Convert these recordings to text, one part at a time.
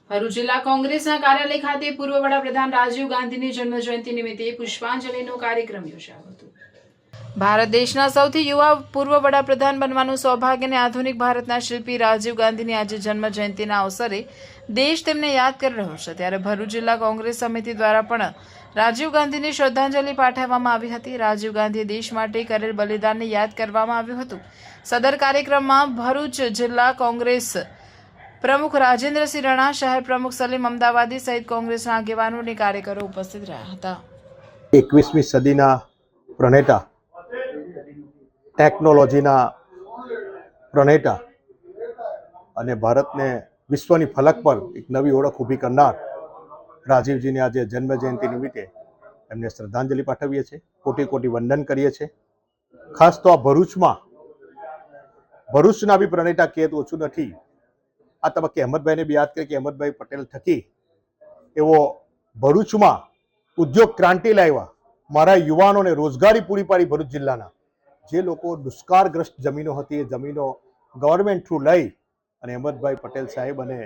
ભરૂચ જિલ્લા કોંગ્રેસના કાર્યાલય ખાતે પૂર્વ વડાપ્રધાન રાજીવ ગાંધીની જન્મજયંતિ નિમિત્તે પુષ્પાંજલિનો કાર્યક્રમ યોજાયો હતો। ભારત દેશના સૌથી યુવા પૂર્વ વડાપ્રધાન બનવાનું સૌભાગ્ય અને આધુનિક ભારતના શિલ્પી રાજીવ ગાંધીની આજે જન્મજયંતિના અવસરે દેશ તેમને યાદ કરી રહ્યો છે। ત્યારે ભરૂચ જિલ્લા કોંગ્રેસ સમિતિ દ્વારા પણ રાજીવ ગાંધીને શ્રદ્ધાંજલિ પાઠવવામાં આવી હતી। રાજીવ ગાંધીએ દેશ માટે કરેલ બલિદાનને યાદ કરવામાં આવ્યું હતું। સદર કાર્યક્રમમાં ભરૂચ જિલ્લા કોંગ્રેસ પ્રમુખ રાજેન્દ્રસિંહ રાણા, શહેર પ્રમુખ સલીમ અમદાવાદી સહિત કોંગ્રેસના આગેવાનો અને કાર્યકરો ઉપસ્થિત રહ્યા હતા। 21મી સદીના પ્રણેતા, ટેકનોલોજીના પ્રણેતા અને ભારતને વિશ્વની ફલક પર એક નવી ઓળખ ઊભી કરનાર રાજીવજીની આજે જન્મજયંતિ નિમિત્તે એમને શ્રદ્ધાંજલિ પાઠવીએ છીએ, કોટી કોટી વંદન કરીએ છીએ। ખાસ તો આ ભરૂચના બી પ્રણેતા કહે તો ઓછું નથી। આ તબક્કે અહેમદભાઈને બી યાદ કરીએ કે અહેમદભાઈ પટેલ થકી એવો ભરૂચમાં ઉદ્યોગ ક્રાંતિ લાવ્યા, મારા યુવાનોને રોજગારી પૂરી પાડી। ભરૂચ જિલ્લાના જે લોકો દુષ્કાળગ્રસ્ત જમીનો હતી એ જમીનો ગવર્મેન્ટ થ્રુ લઈ અને અહેમદભાઈ પટેલ સાહેબ અને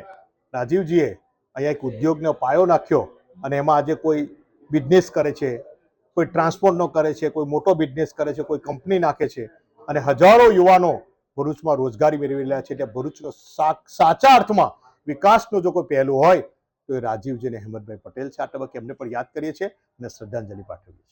રાજીવજીએ અહીંયા એક ઉદ્યોગનો પાયો નાખ્યો અને એમાં આજે કોઈ બિઝનેસ કરે છે, કોઈ ટ્રાન્સપોર્ટનો કરે છે, કોઈ મોટો બિઝનેસ કરે છે, કોઈ કંપની નાખે છે અને હજારો યુવાનો ભરૂચમાં રોજગારી મેળવી રહ્યા છે। ત્યાં ભરૂચનો સાચા અર્થમાં વિકાસનો જો કોઈ પહેલું હોય તો એ રાજીવજી અને અહેમદભાઈ પટેલ છે। આ તબક્કે એમને પણ યાદ કરીએ છીએ અને શ્રદ્ધાંજલિ પાઠવીએ છીએ।